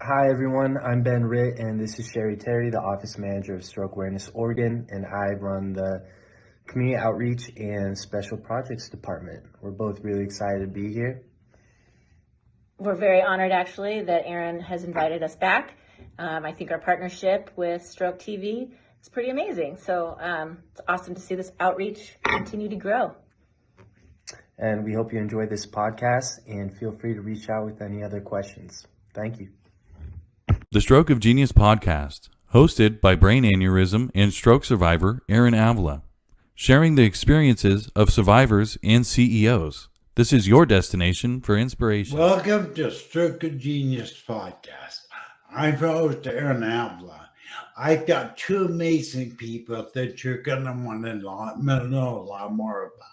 Hi everyone, I'm Ben Ritt and this is Sherry Terry, the Office Manager of Stroke Awareness Oregon, and I run the Community Outreach and Special Projects Department. We're both really excited to be here. We're very honored actually that Aaron has invited us back. I think our partnership with Stroke TV is pretty amazing. So it's awesome to see this outreach continue to grow. And we hope you enjoy this podcast and feel free to reach out with any other questions. Thank you. The Stroke of Genius podcast, hosted by brain aneurysm and stroke survivor Aaron Avila, sharing the experiences of survivors and CEOs. This is your destination for inspiration. Welcome to Stroke of Genius podcast. I'm your host, Aaron Avila. I've got two amazing people that you're going to want to know a lot more about.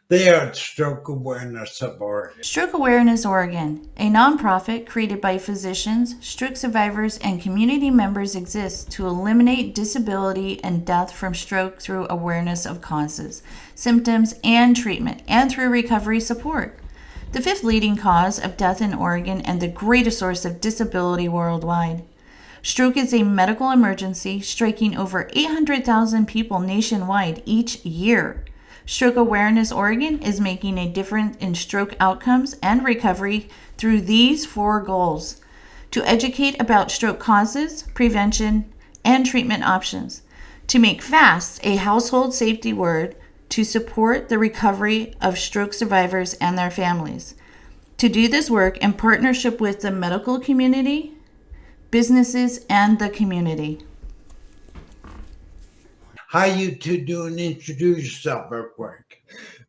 They are Stroke Awareness of Oregon. Stroke Awareness Oregon, a nonprofit created by physicians, stroke survivors, and community members, exists to eliminate disability and death from stroke through awareness of causes, symptoms, and treatment, and through recovery support. The fifth leading cause of death in Oregon and the greatest source of disability worldwide. Stroke is a medical emergency striking over 800,000 people nationwide each year. Stroke Awareness Oregon is making a difference in stroke outcomes and recovery through these four goals: to educate about stroke causes, prevention, and treatment options, to make FAST a household safety word, to support the recovery of stroke survivors and their families, to do this work in partnership with the medical community, businesses, and the community. How you two doing? Introduce yourself real quick.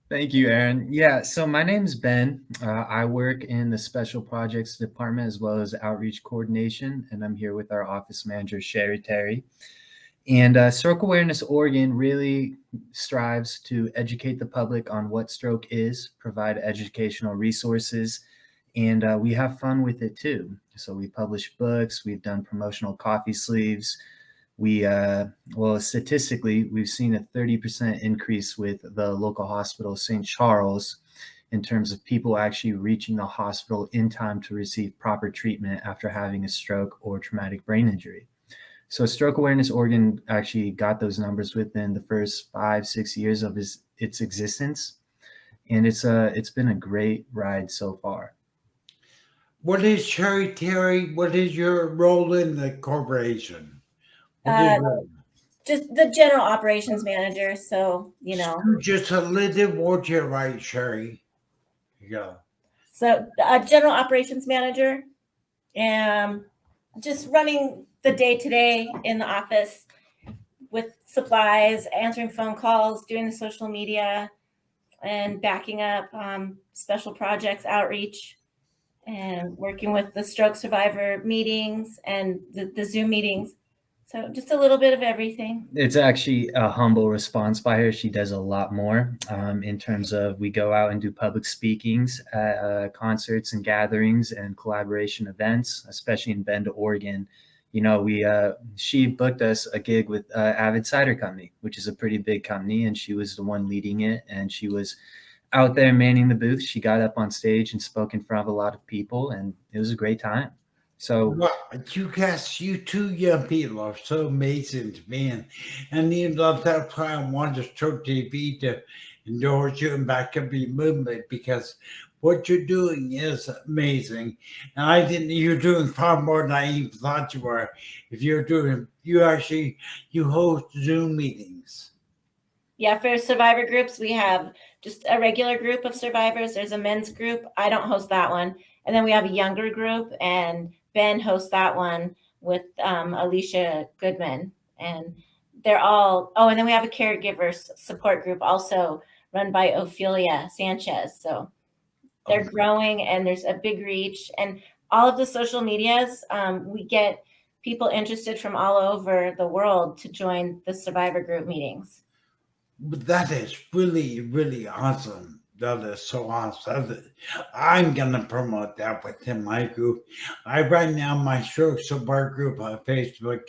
Thank you, Aaron. Yeah, so my name's Ben. I work in the Special Projects Department as well as Outreach Coordination, and I'm here with our Office Manager, Sherry Terry. And Stroke Awareness Oregon really strives to educate the public on what stroke is, provide educational resources, and we have fun with it too. So we publish books, we've done promotional coffee sleeves. Statistically, we've seen a 30% increase with the local hospital, St. Charles, in terms of people actually reaching the hospital in time to receive proper treatment after having a stroke or traumatic brain injury. So Stroke Awareness Oregon actually got those numbers within the first 5-6 years of its existence. And it's been a great ride so far. What is Sherry Terry? What is your role in the corporation? Just the general operations manager. So, Just a little more to your right, Sherry. You go. So general operations manager, and just running the day-to-day in the office with supplies, answering phone calls, doing the social media, and backing up special projects outreach, and working with the stroke survivor meetings and the Zoom meetings. So just a little bit of everything. It's actually a humble response by her. She does a lot more in terms of we go out and do public speakings at concerts and gatherings and collaboration events, especially in Bend, Oregon. She booked us a gig with Avid Cider Company, which is a pretty big company, and she was the one leading it. And she was out there manning the booth. She got up on stage and spoke in front of a lot of people, and it was a great time. So you two young people are so amazing to me, and that's why I wanted Stroke TV to endorse you and back up your movement, because what you're doing is amazing. And you're doing far more than I even thought you were. If you host Zoom meetings. Yeah, for survivor groups, we have just a regular group of survivors. There's a men's group. I don't host that one. And then we have a younger group, and Ben hosts that one with Alicia Goodman. And they're all, and then we have a caregiver support group also run by Ophelia Sanchez. So they're growing, and there's a big reach. And all of the social medias, we get people interested from all over the world to join the survivor group meetings. But that is really, really awesome. That is so awesome. I'm going to promote that within my group. Right now, my stroke support group on Facebook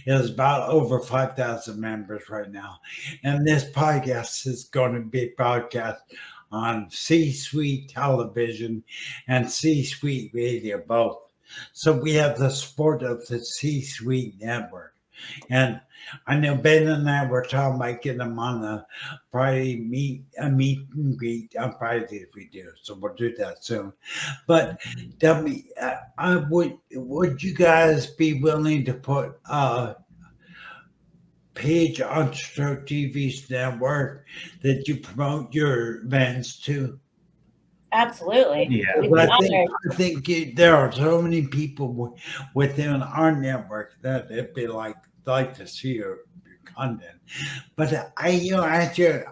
is about over 5,000 members right now. And this podcast is going to be broadcast on C-Suite television and C-Suite radio both. So we have the support of the C-suite network. And I know Ben and I were talking about getting them on a Friday a meet and greet on Fridays we do. So we'll do that soon. But tell me, would you guys be willing to put a page on Stroke TV's network that you promote your events to? Absolutely. Yeah. We'd be But honored. I think there are so many people within our network that it'd be like to see your content. But I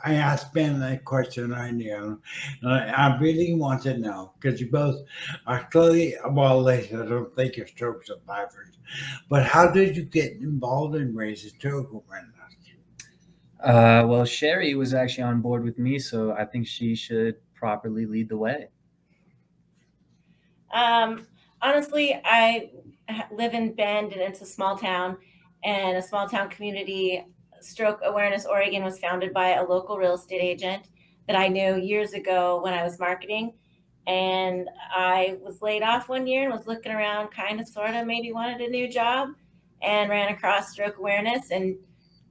asked Ben that question right now, and I really want to know because you both are clearly well. I don't think you're stroke survivors, but how did you get involved in raising stroke awareness? Well, Sherry was actually on board with me, so I think she should properly lead the way. Honestly, I live in Bend, and it's a small town, and a small town community. Stroke Awareness Oregon was founded by a local real estate agent that I knew years ago when I was marketing. And I was laid off one year and was looking around, kind of, sort of, maybe wanted a new job, and ran across Stroke Awareness and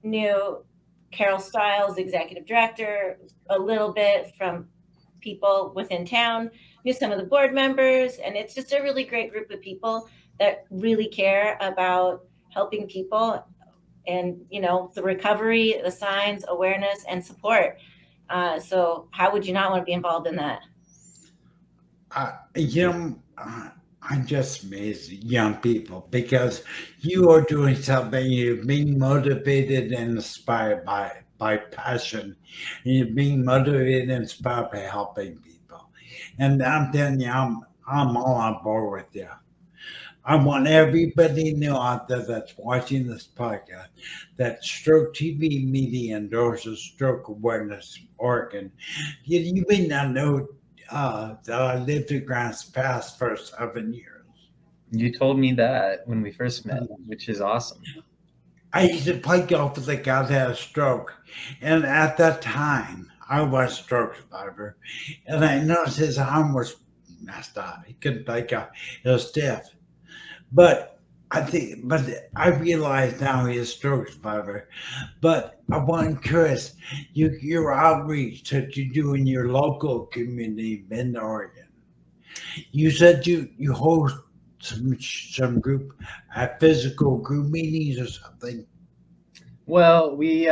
knew Carol Stiles, executive director, a little bit from people within town, knew some of the board members, and it's just a really great group of people that really care about helping people and, the recovery, the signs, awareness, and support. So how would you not want to be involved in that? I'm just amazed at young people because you are doing something. You're being motivated and inspired by passion. And you're being motivated and inspired by helping people. And I'm telling you, I'm all on board with you. I want everybody to know out there that's watching this podcast that Stroke TV Media endorses Stroke Awareness Oregon. You may not know that I lived in Grants Pass for 7 years. You told me that when we first met, which is awesome. I used to play golf with a guy that had a stroke. And at that time, I was a stroke survivor. And I noticed his arm was messed up. He couldn't play golf. It was stiff. But I realize now he's a stroke survivor. But I want curious, your outreach that you do in your local community in Oregon. You said you host some group physical group meetings or something. Well, we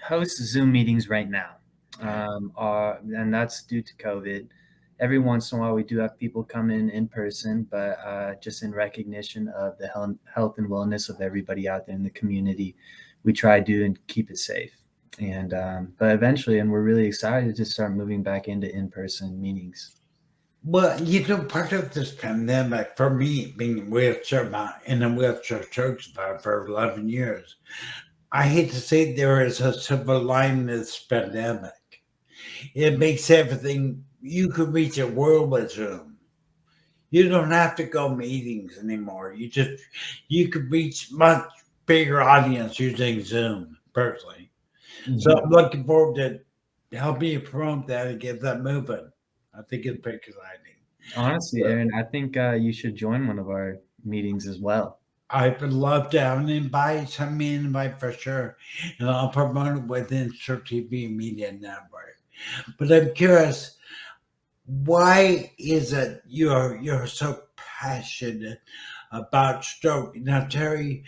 host Zoom meetings right now, and that's due to COVID. Every once in a while, we do have people come in person, but just in recognition of the health and wellness of everybody out there in the community, we try to keep it safe. And but eventually, and we're really excited to start moving back into in-person meetings. Well, part of this pandemic, for me, being in a wheelchair stroke survivor for 11 years, I hate to say there is a silver lining in this pandemic. It makes everything, you can reach a world with Zoom. You don't have to go meetings anymore. You could reach much bigger audience using Zoom, personally. Mm-hmm. So I'm looking forward to helping you promote that and get that moving. I think it's pretty exciting. Honestly, Aaron, I think you should join one of our meetings as well. I would love to have an invite, send me an invite for sure, and I'll promote it within Stroke TV Media Network. But I'm curious, why is it you're so passionate about stroke? Now, Terry,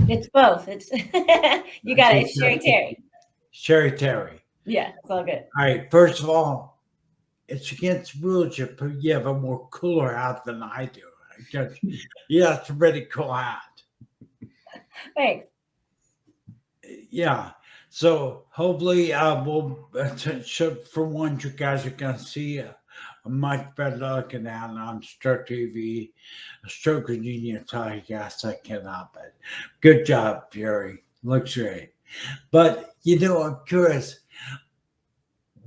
it's both. It's you got it. It's Sherry Terry. Sherry Terry. Yeah, it's all good. All right. First of all, it's against rules. You have a more cooler hat than I do. Yeah, it's a pretty cool hat. Thanks. Yeah. So hopefully we'll, for once, you guys are going to see a much better looking hat on Stroke TV, Stroke Virginia podcast. I cannot, but good job, Jerry. Looks great. But, I'm curious,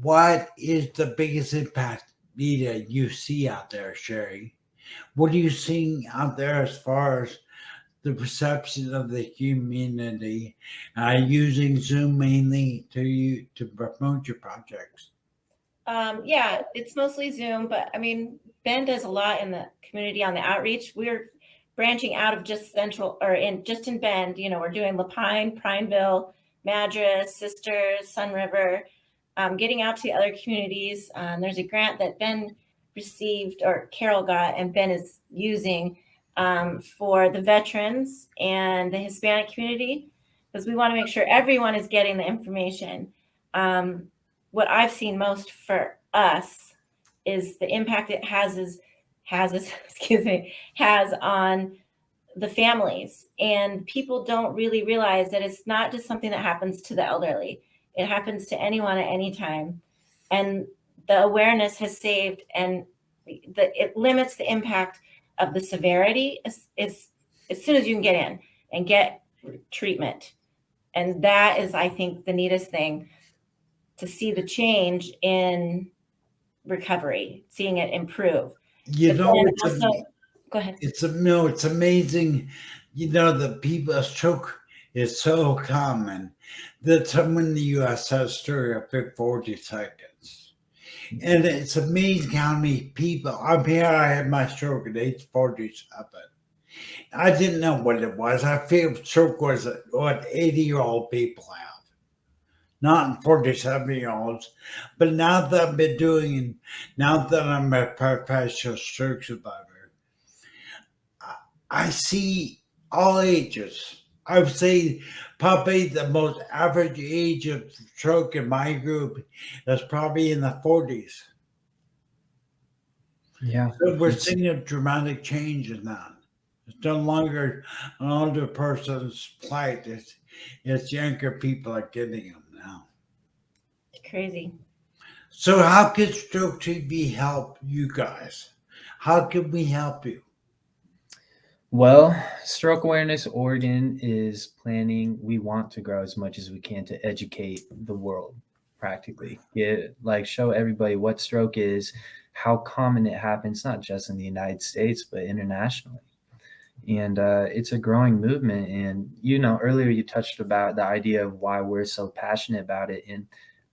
what is the biggest impact media you see out there, Sherry? What are you seeing out there as far as the perception of the community using Zoom mainly to promote your projects? Yeah, it's mostly Zoom, but I mean, Ben does a lot in the community on the outreach. We're branching out of just Central or in Bend. We're doing Lapine, Prineville, Madras, Sisters, Sun River, getting out to the other communities. There's a grant that Ben received or Carol got, and Ben is using for the veterans and the Hispanic community because we want to make sure everyone is getting the information. What I've seen most for us is the impact it has has on the families. And people don't really realize that it's not just something that happens to the elderly. It happens to anyone at any time. And the awareness has saved, and it limits the impact of the severity as soon as you can get in and get treatment. And that is, I think, the neatest thing, to see the change in recovery, seeing it improve. You But know, then it's also, go ahead. it's amazing. The people a stroke is so common that someone in the U.S. has a stroke after 40 seconds, and it's amazing how many people. I'm here. I had my stroke at age 47. I didn't know what it was. I feel stroke was what 80-year-old people have, not 47-year-olds. But now that I've been now that I'm a professional stroke survivor, I see all ages. I would say probably the most average age of stroke in my group is probably in the 40s. Yeah. So we're seeing a dramatic change in that. It's no longer an older person's plight. It's younger people are getting them now. It's crazy. So how can Stroke TV help you guys? How can we help you? Well, Stroke Awareness Oregon is planning. We want to grow as much as we can to educate the world, practically. Show everybody what stroke is, how common it happens, not just in the United States, but internationally. And it's a growing movement. And, earlier you touched about the idea of why we're so passionate about it. And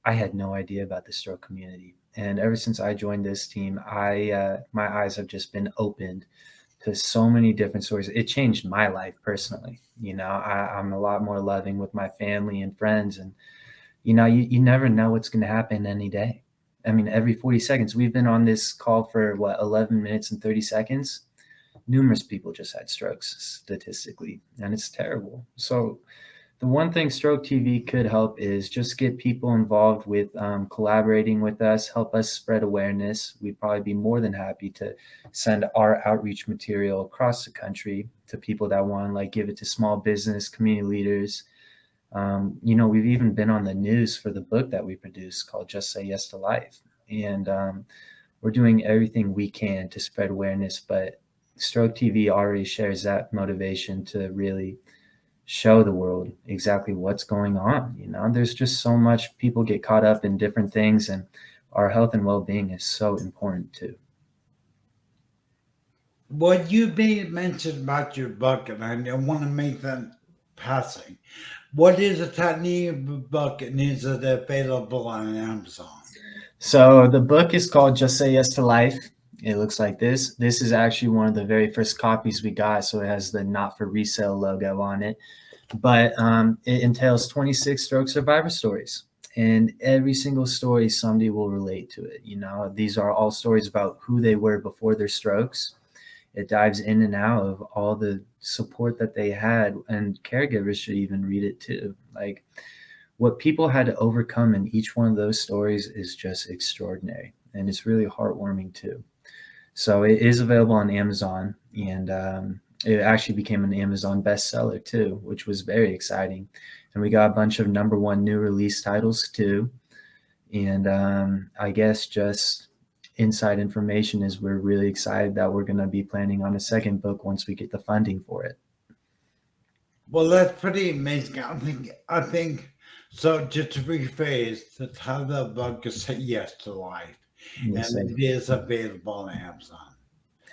I had no idea about the stroke community. And ever since I joined this team, my eyes have just been opened to so many different stories. It changed my life personally. I'm a lot more loving with my family and friends. And, you never know what's going to happen any day. I mean, every 40 seconds, we've been on this call for 11 minutes and 30 seconds. Numerous people just had strokes statistically, and it's terrible. So the one thing Stroke TV could help is just get people involved with collaborating with us, help us spread awareness. We'd probably be more than happy to send our outreach material across the country to people that want to give it to small business, community leaders. We've even been on the news for the book that we produced called Just Say Yes to Life. And we're doing everything we can to spread awareness, but Stroke TV already shares that motivation to really show the world exactly what's going on. There's just so much, people get caught up in different things, and our health and well-being is so important too. What you made mention about your book, and I want to make that passing. What is the name of the book, and is it available on Amazon? So the book is called Just Say Yes to Life. It looks like this. This is actually one of the very first copies we got, so it has the not for resale logo on it. But it entails 26 stroke survivor stories, and every single story somebody will relate to it. These are all stories about who they were before their strokes. It dives in and out of all the support that they had, and caregivers should even read it too. What people had to overcome in each one of those stories is just extraordinary, and it's really heartwarming too. So it is available on Amazon, and it actually became an Amazon bestseller too, which was very exciting. And we got a bunch of #1 new release titles too. And I guess just inside information is we're really excited that we're going to be planning on a second book once we get the funding for it. Well, that's pretty amazing. I think so. Just to rephrase, the title of the book is Say Yes to Life. Yes, And it is available on Amazon.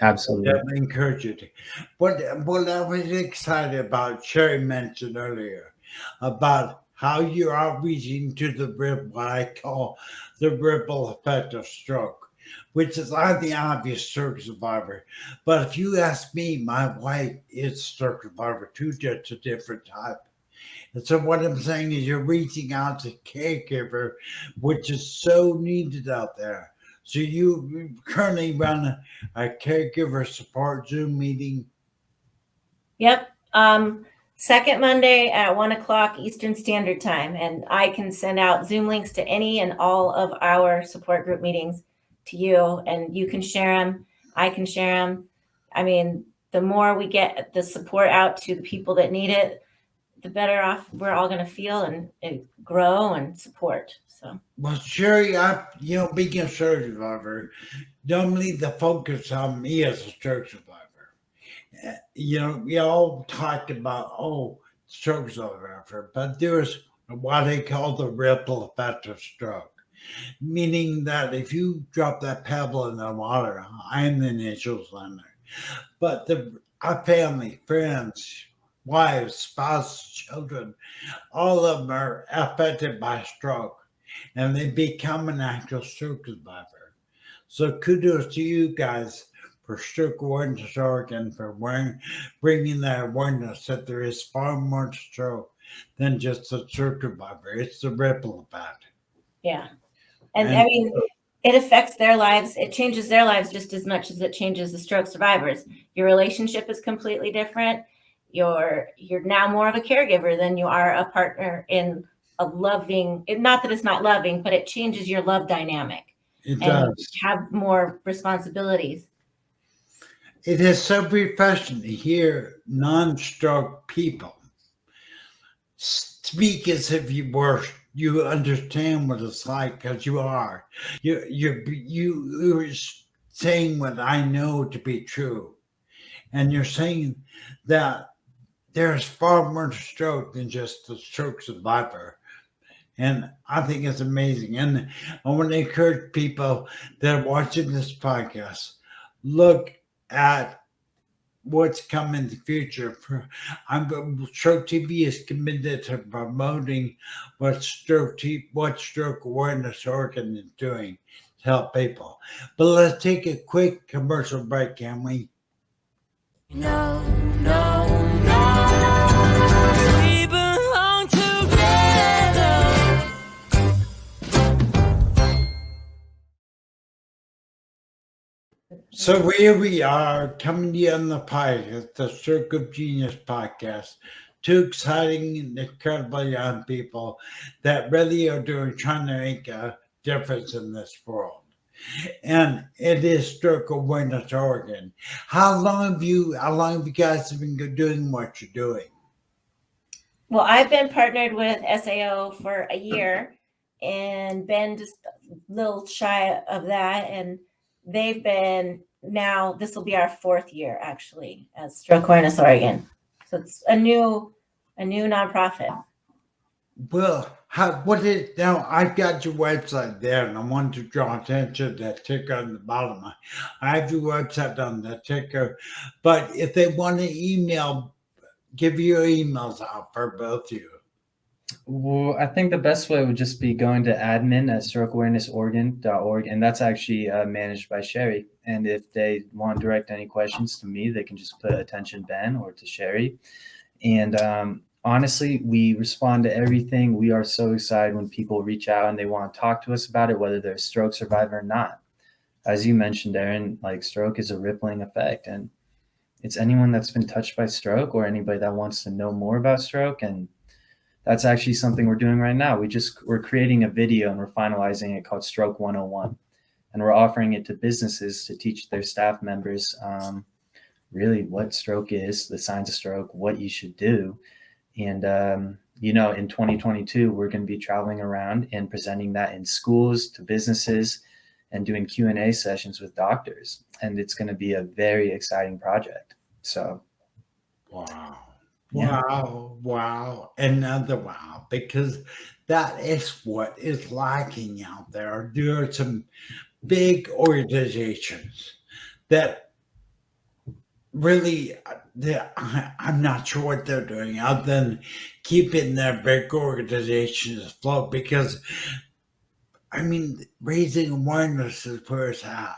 Absolutely. I definitely encourage you to. What I was excited about, Sherry mentioned earlier, about how you're outreaching to the what I call the ripple effect of stroke, which is I'm the obvious stroke survivor. But if you ask me, my wife is stroke survivor too, just a different type. And so what I'm saying is you're reaching out to caregiver, which is so needed out there. So you currently run a caregiver support Zoom meeting. Yep. Second Monday at 1:00 Eastern Standard Time. And I can send out Zoom links to any and all of our support group meetings to you, and you can share them. I can share them. I mean, the more we get the support out to the people that need it, the better off we're all going to feel and grow and support. So, Well, Sherry, being a stroke survivor, normally the focus on me as a stroke survivor. We all talked about, stroke survivor, but there's what they call the ripple effect of stroke, meaning that if you drop that pebble in the water, I'm the initials on there. But our family, friends, wives, spouses, children, all of them are affected by stroke, and they become an actual stroke survivor. So kudos to you guys for Stroke Awareness Oregon for bringing that awareness that there is far more stroke than just a stroke survivor. It's the ripple effect. yeah. And I mean, it affects their lives. It changes their lives just as much as it changes the stroke survivors. Your relationship is completely different. You're now more of a caregiver than you are a partner in a loving, not that it's not loving, but it changes your love dynamic. It and does. have more responsibilities. It is so refreshing to hear non-stroke people speak as if you understand what it's like, because you are. You're saying what I know to be true, and you're saying that there's far more stroke than just the stroke survivor. And I think it's amazing. And I want to encourage people that are watching this podcast, look at what's coming in the future. Stroke TV is committed to promoting what Stroke Awareness Oregon is doing to help people. But let's take a quick commercial break, can we? No, no, no. We belong together. So here we are coming to you on the podcast, the Stroke of Genius podcast. Two exciting and incredible young people that really are trying to make a difference in this world. And it is Stroke Awareness Oregon. How long have you guys been doing what you're doing? Well, I've been partnered with SAO for a year, and been just a little shy of that. And they've been, now this will be our 4th year actually as Stroke Awareness Oregon. So it's a new nonprofit. Well, now I've got your website there, and I want to draw attention to that ticker on the bottom. I have your website on that ticker, but if they want to email, give your emails out for both of you. Well, I think the best way would just be going to admin@strokeawarenessoregon.org, and that's actually managed by Sherry. And if they want to direct any questions to me, they can just put attention Ben or to Sherry. And honestly, we respond to everything. We are so excited when people reach out and they want to talk to us about it, whether they're a stroke survivor or not. As you mentioned, Aaron, like stroke is a rippling effect, and it's anyone that's been touched by stroke or anybody that wants to know more about stroke. And that's actually something we're doing right now. We're creating a video and we're finalizing it called Stroke 101. And we're offering it to businesses to teach their staff members really what stroke is, the signs of stroke, what you should do. And, in 2022, we're going to be traveling around and presenting that in schools to businesses and doing Q&A sessions with doctors. And it's going to be a very exciting project. So, Wow. Yeah. Wow. Another wow, because that is what is lacking out there. There are some big organizations that really, I'm not sure what they're doing other than keeping their big organizations afloat because, I mean, raising awareness is where it's at.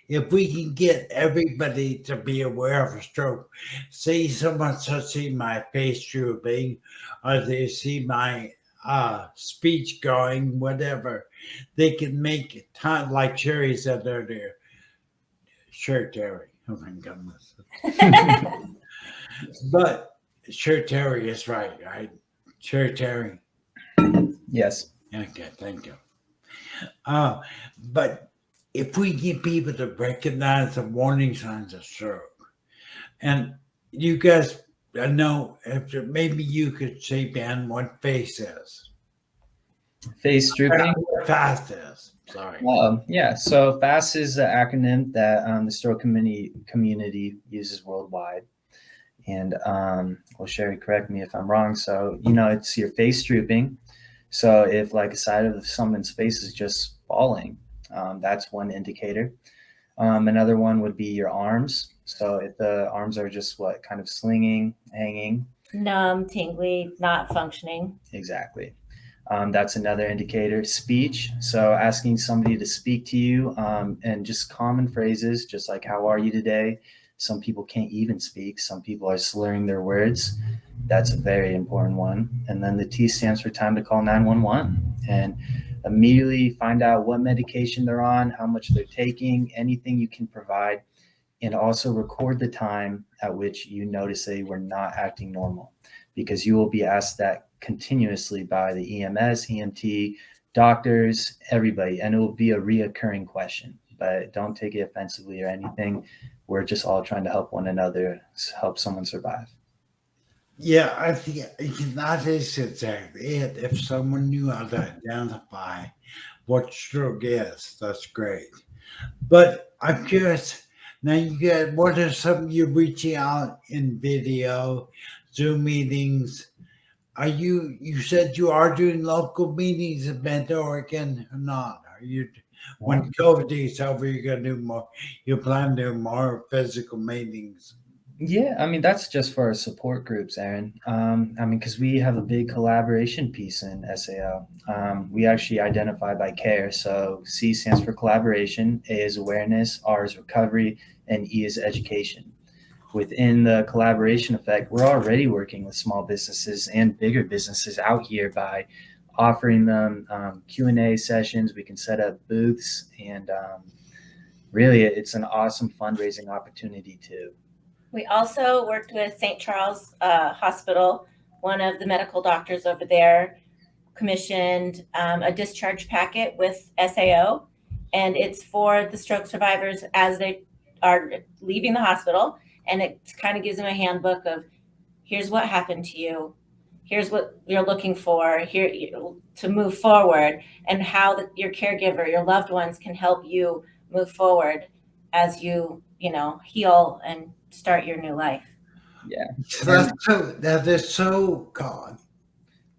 If we can get everybody to be aware of a stroke, say someone starts seeing my face drooping, or they see my speech going, whatever, they can make it time, like Sherry said earlier. Sure, Terry. Oh my goodness. But sure, Terry is right? Sure, Terry. Yes. Okay, thank you. But if we get people to recognize the warning signs of stroke, and you guys, I know if maybe you could say, Ben, what FACE is. Face drooping. What FAST is. Sorry. Yeah, so FAST is the acronym that the stroke community uses worldwide. And well, Sherry, correct me if I'm wrong. So, it's your face drooping. So if like a side of someone's face is just falling, that's one indicator. Another one would be your arms. So if the arms are just kind of slinging, hanging. Numb, tingly, not functioning. Exactly. That's another indicator. Speech. So asking somebody to speak to you and just common phrases, just like, how are you today? Some people can't even speak. Some people are slurring their words. That's a very important one. And then the T stands for time to call 911 and immediately find out what medication they're on, how much they're taking, anything you can provide, and also record the time at which you notice they were not acting normal, because you will be asked that continuously by the EMS, EMT, doctors, everybody, and it will be a reoccurring question. But don't take it offensively or anything. We're just all trying to help one another, help someone survive. Yeah, I think that is exactly it. If someone knew how to identify what stroke is, that's great. But I'm curious, now you get what are some you're reaching out in video, Zoom meetings? Are you said you are doing local meetings in Bend, Oregon or not? Are you when COVID is over, you're gonna do more, you plan to do more physical meetings? Yeah, I mean, that's just for our support groups, Aaron. Because we have a big collaboration piece in SAO. We actually identify by CARE. So C stands for collaboration, A is awareness, R is recovery, and E is education. Within the collaboration effect, we're already working with small businesses and bigger businesses out here by offering them Q&A sessions. We can set up booths, and really, it's an awesome fundraising opportunity too. We also worked with St. Charles Hospital. One of the medical doctors over there commissioned a discharge packet with SAO, and it's for the stroke survivors as they are leaving the hospital. And it kind of gives them a handbook of, here's what happened to you, here's what you're looking for here to move forward, and how your caregiver, your loved ones, can help you move forward as you heal and start your new life. Yeah. That is so God.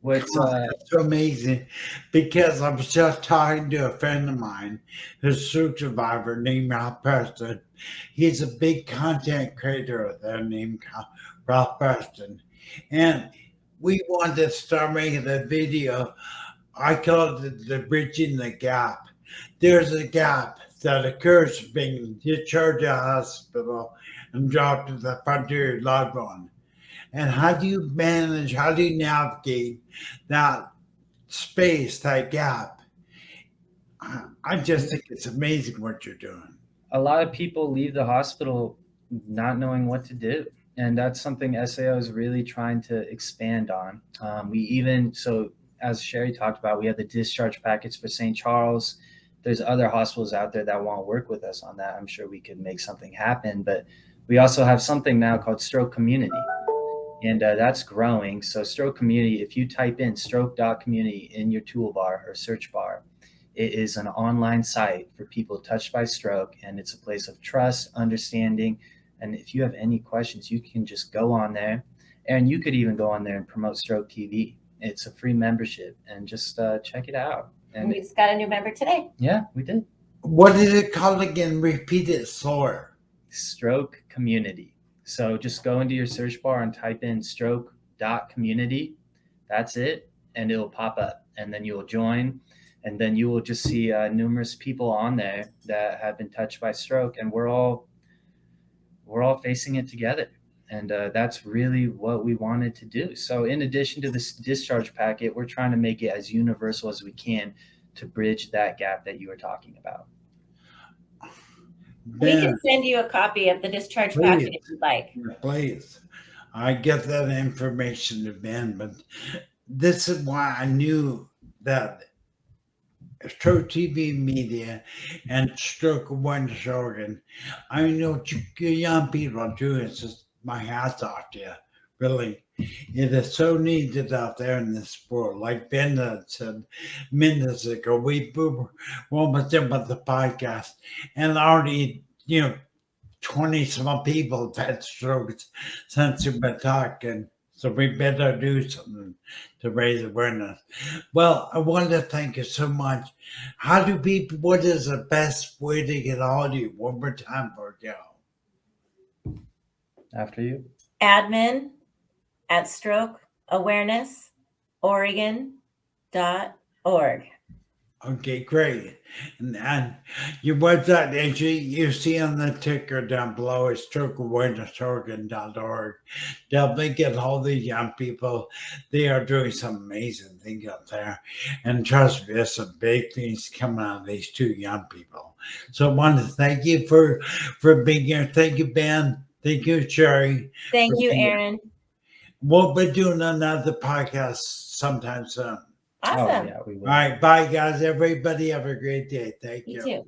What's That's so amazing, because I was just talking to a friend of mine who's a stroke survivor named Ralph Preston. He's a big content creator there named Ralph Preston. And we wanted to start making a video. I call it the bridging the gap. There's a gap that occurs being discharged out of hospital and dropped to the frontier loved one. And how do you manage, how do you navigate that space, that gap? I just think it's amazing what you're doing. A lot of people leave the hospital not knowing what to do. And that's something SAO is really trying to expand on. So as Sherry talked about, we have the discharge packets for St. Charles. There's other hospitals out there that want to work with us on that. I'm sure we could make something happen. But we also have something now called Stroke Community. And that's growing. So Stroke Community, if you type in stroke.community in your toolbar or search bar, it is an online site for people touched by stroke. And it's a place of trust, understanding. And if you have any questions, you can just go on there. And you could even go on there and promote Stroke TV. It's a free membership, and just check it out. And we just got a new member today. Yeah, we did. What is it called again? Repeat it slower. Stroke Community. So just go into your search bar and type in stroke.community. That's it. And it'll pop up. And then you'll join. And then you will just see numerous people on there that have been touched by stroke. And we're all facing it together. And that's really what we wanted to do. So in addition to this discharge packet, we're trying to make it as universal as we can to bridge that gap that you were talking about. We can Ben, send you a copy of the discharge Please. packet if you'd like. please, I get that information to Ben, but this is why I knew that Stroke TV Media and Stroke Awareness Oregon, I know what you young people are doing. It's just my hats off to you, really. It is so needed out there in this world. Like Ben had said minutes ago, we were almost done with the podcast, and already, 20 some people have had strokes since we've been talking. So we better do something to raise awareness. Well, I want to thank you so much. What is the best way to get all of you? One more time for you. After you. Admin at strokeawareness.oregon.org. Okay, great. And your website entry you see on the ticker down below is strokeawareness.org. Definitely get all these young people. They are doing some amazing things out there. And trust me, there's some big things coming out of these two young people. So I want to thank you for being here. Thank you, Ben. Thank you, Sherry. Thank for you, being here. Aaron. We'll be doing another podcast sometime soon. Awesome. Oh, yeah, we will. All right, bye, guys. Everybody have a great day. Thank You you. too.